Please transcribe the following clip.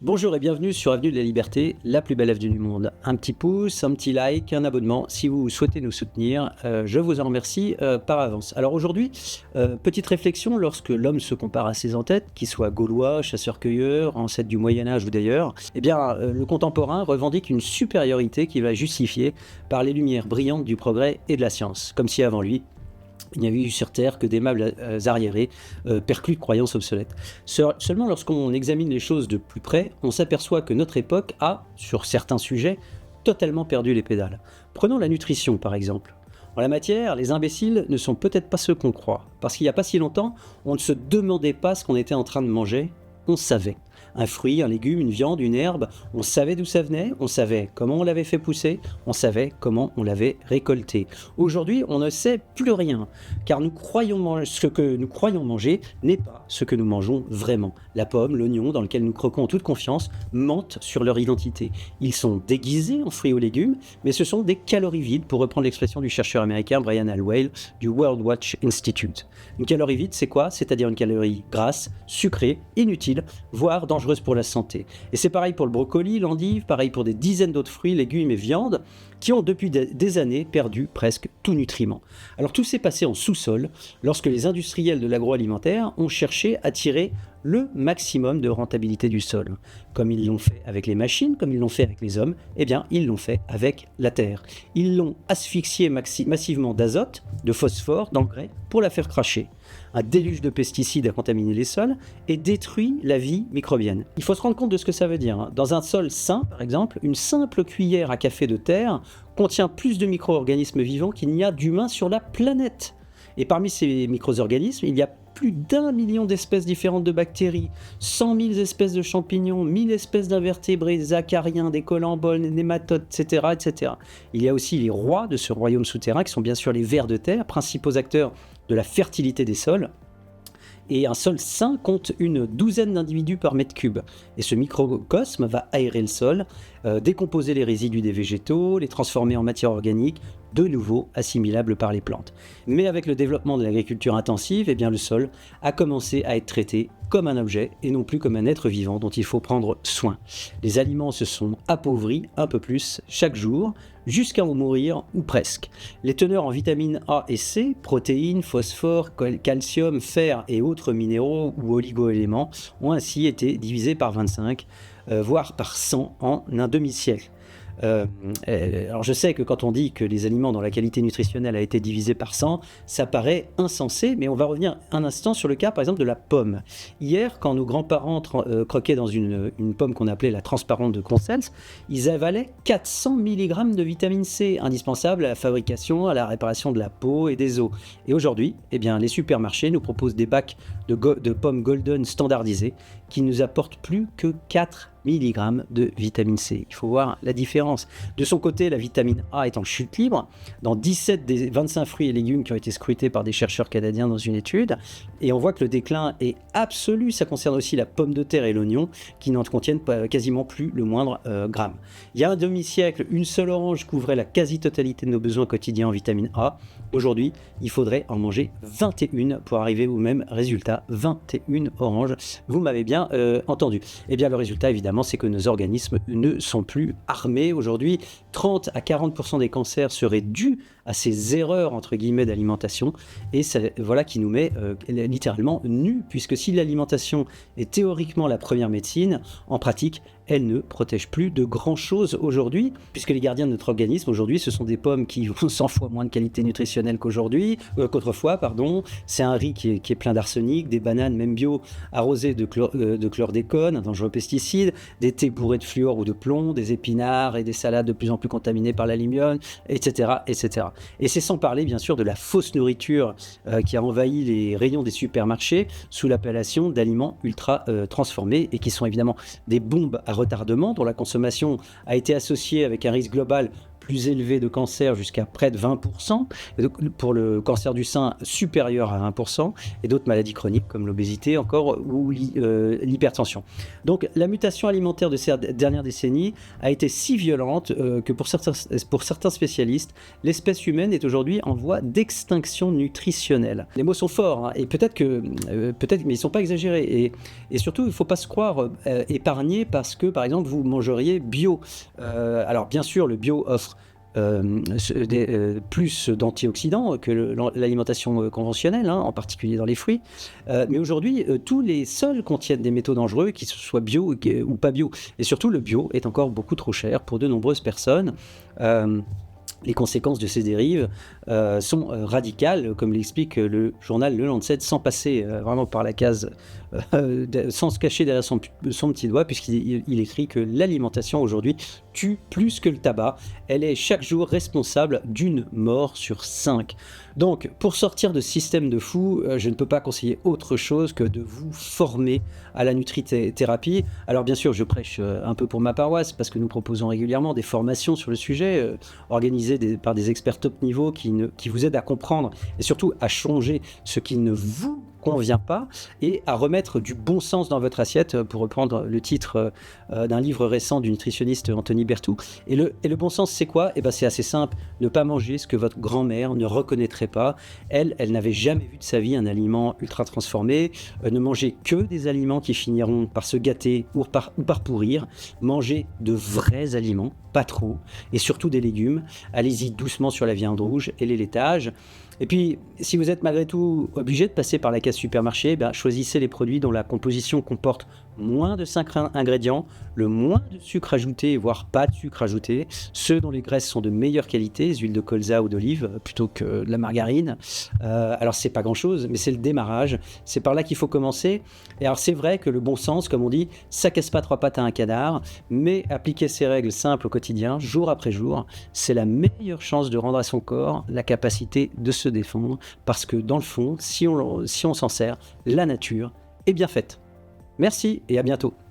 Bonjour et bienvenue sur Avenue de la Liberté, la plus belle avenue du monde. Un petit pouce, un petit like, un abonnement, si vous souhaitez nous soutenir, je vous en remercie par avance. Alors aujourd'hui, petite réflexion, lorsque l'homme se compare à ses ancêtres, qu'ils soient gaulois, chasseurs-cueilleurs, ancêtres du Moyen-Âge ou d'ailleurs, eh bien le contemporain revendique une supériorité qui va justifier par les lumières brillantes du progrès et de la science, comme si avant lui, il n'y avait eu sur Terre que des mâles arriérés, perclus de croyances obsolètes. Seulement lorsqu'on examine les choses de plus près, on s'aperçoit que notre époque a, sur certains sujets, totalement perdu les pédales. Prenons la nutrition par exemple. En la matière, les imbéciles ne sont peut-être pas ceux qu'on croit, parce qu'il n'y a pas si longtemps, on ne se demandait pas ce qu'on était en train de manger, on savait. Un fruit, un légume, une viande, une herbe, on savait d'où ça venait, on savait comment on l'avait fait pousser, on savait comment on l'avait récolté. Aujourd'hui, on ne sait plus rien, car ce que nous croyons manger n'est pas ce que nous mangeons vraiment. La pomme, l'oignon, dans lequel nous croquons en toute confiance, mentent sur leur identité. Ils sont déguisés en fruits ou légumes, mais ce sont des calories vides, pour reprendre l'expression du chercheur américain Brian Hallwell du World Watch Institute. Une calorie vide, c'est quoi? C'est-à-dire une calorie grasse, sucrée, inutile, voire dangereuse pour la santé. Et c'est pareil pour le brocoli, l'endive, pareil pour des dizaines d'autres fruits, légumes et viandes qui ont depuis des années perdu presque tout nutriment. Alors tout s'est passé en sous-sol lorsque les industriels de l'agroalimentaire ont cherché à tirer le maximum de rentabilité du sol. Comme ils l'ont fait avec les machines, comme ils l'ont fait avec les hommes, eh bien ils l'ont fait avec la terre. Ils l'ont asphyxié massivement d'azote, de phosphore, d'engrais pour la faire cracher. Un déluge de pesticides a contaminé les sols et détruit la vie microbienne. Il faut se rendre compte de ce que ça veut dire. Dans un sol sain, par exemple, une simple cuillère à café de terre contient plus de micro-organismes vivants qu'il n'y a d'humains sur la planète. Et parmi ces micro-organismes, il y a plus d'1 million d'espèces différentes de bactéries, 100 000 espèces de champignons, 1000 espèces d'invertébrés, des acariens, des colamboles, des nématodes, etc., etc. Il y a aussi les rois de ce royaume souterrain, qui sont bien sûr les vers de terre, principaux acteurs de la fertilité des sols. Et un sol sain compte une douzaine d'individus par mètre cube. Et ce microcosme va aérer le sol, décomposer les résidus des végétaux, les transformer en matière organique, de nouveau assimilables par les plantes. Mais avec le développement de l'agriculture intensive, eh bien le sol a commencé à être traité comme un objet et non plus comme un être vivant dont il faut prendre soin. Les aliments se sont appauvris un peu plus chaque jour, jusqu'à en mourir ou presque. Les teneurs en vitamines A et C, protéines, phosphore, calcium, fer et autres minéraux ou oligo-éléments ont ainsi été divisés par 25, voire par 100 en un demi-siècle. Alors je sais que quand on dit que les aliments dont la qualité nutritionnelle a été divisée par 100, ça paraît insensé, mais on va revenir un instant sur le cas par exemple de la pomme. Hier, quand nos grands-parents croquaient dans une pomme qu'on appelait la transparente de Consels, ils avalaient 400 mg de vitamine C, indispensable à la fabrication, à la réparation de la peau et des os. Et aujourd'hui, eh bien, les supermarchés nous proposent des bacs de pommes golden standardisées qui nous apportent plus que 4 mg de vitamine C. Il faut voir la différence. De son côté, la vitamine A est en chute libre dans 17 des 25 fruits et légumes qui ont été scrutés par des chercheurs canadiens dans une étude. Et on voit que le déclin est absolu. Ça concerne aussi la pomme de terre et l'oignon qui n'en contiennent quasiment plus le moindre gramme. Il y a un demi-siècle, une seule orange couvrait la quasi-totalité de nos besoins quotidiens en vitamine A. Aujourd'hui, il faudrait en manger 21 pour arriver au même résultat. 21 oranges. Vous m'avez bien entendu. Eh bien, le résultat, évidemment, c'est que nos organismes ne sont plus armés. Aujourd'hui, 30 à 40% des cancers seraient dus à ces erreurs, entre guillemets, d'alimentation. Et voilà qui nous met littéralement nus, puisque si l'alimentation est théoriquement la première médecine, en pratique, elle ne protège plus de grand-chose aujourd'hui, puisque les gardiens de notre organisme, aujourd'hui, ce sont des pommes qui ont 100 fois moins de qualité nutritionnelle qu'autrefois, pardon. C'est un riz qui est plein d'arsenic, des bananes, même bio, arrosées de chlordécone, un dangereux pesticide, des thés bourrés de fluor ou de plomb, des épinards et des salades de plus en plus contaminées par l'aluminium, etc., etc. Et c'est sans parler, bien sûr, de la fausse nourriture qui a envahi les rayons des supermarchés sous l'appellation d'aliments ultra transformés et qui sont évidemment des bombes à retardement dont la consommation a été associée avec un risque global plus élevés de cancer jusqu'à près de 20%, et donc pour le cancer du sein supérieur à 1%, et d'autres maladies chroniques comme l'obésité encore ou l'hypertension. Donc la mutation alimentaire de ces dernières décennies a été si violente que pour certains spécialistes, l'espèce humaine est aujourd'hui en voie d'extinction nutritionnelle. Les mots sont forts, hein, et peut-être, mais ils ne sont pas exagérés. Et surtout, il ne faut pas se croire épargné parce que, par exemple, vous mangeriez bio. Alors, bien sûr, le bio offre plus d'antioxydants que l'alimentation conventionnelle, hein, en particulier dans les fruits. Mais aujourd'hui, tous les sols contiennent des métaux dangereux, qu'ils soient bio ou pas bio. Et surtout, le bio est encore beaucoup trop cher pour de nombreuses personnes. Les conséquences de ces dérives sont radicales, comme l'explique le journal Le Lancet, sans passer vraiment par la case, sans se cacher derrière son petit doigt, puisqu'il écrit que l'alimentation aujourd'hui tue plus que le tabac. Elle est chaque jour responsable d'une mort sur 5. Donc, pour sortir de ce système de fou, je ne peux pas conseiller autre chose que de vous former à la nutrithérapie. Alors bien sûr, je prêche un peu pour ma paroisse, parce que nous proposons régulièrement des formations sur le sujet, organisées par des experts top niveau qui vous aident à comprendre et surtout à changer ce qui ne vous convient pas et à remettre du bon sens dans votre assiette, pour reprendre le titre d'un livre récent du nutritionniste Anthony Berthoud. Et le bon sens, c'est quoi? Eh ben, c'est assez simple: ne pas manger ce que votre grand-mère ne reconnaîtrait pas. Elle n'avait jamais vu de sa vie un aliment ultra transformé. Ne manger que des aliments qui finiront par se gâter ou par pourrir. Manger de vrais aliments, pas trop, et surtout des légumes. Allez-y doucement sur la viande rouge et les laitages. Et puis, si vous êtes malgré tout obligé de passer par la case supermarché, choisissez les produits dont la composition comporte moins de 5 ingrédients, le moins de sucre ajouté, voire pas de sucre ajouté, ceux dont les graisses sont de meilleure qualité, les huiles de colza ou d'olive, plutôt que de la margarine. Alors c'est pas grand chose, mais c'est le démarrage, c'est par là qu'il faut commencer. Et alors c'est vrai que le bon sens, comme on dit, ça casse pas 3 pattes à un canard, mais appliquer ces règles simples au quotidien, jour après jour, c'est la meilleure chance de rendre à son corps la capacité de se défendre, parce que dans le fond, si on s'en sert, la nature est bien faite. Merci et à bientôt.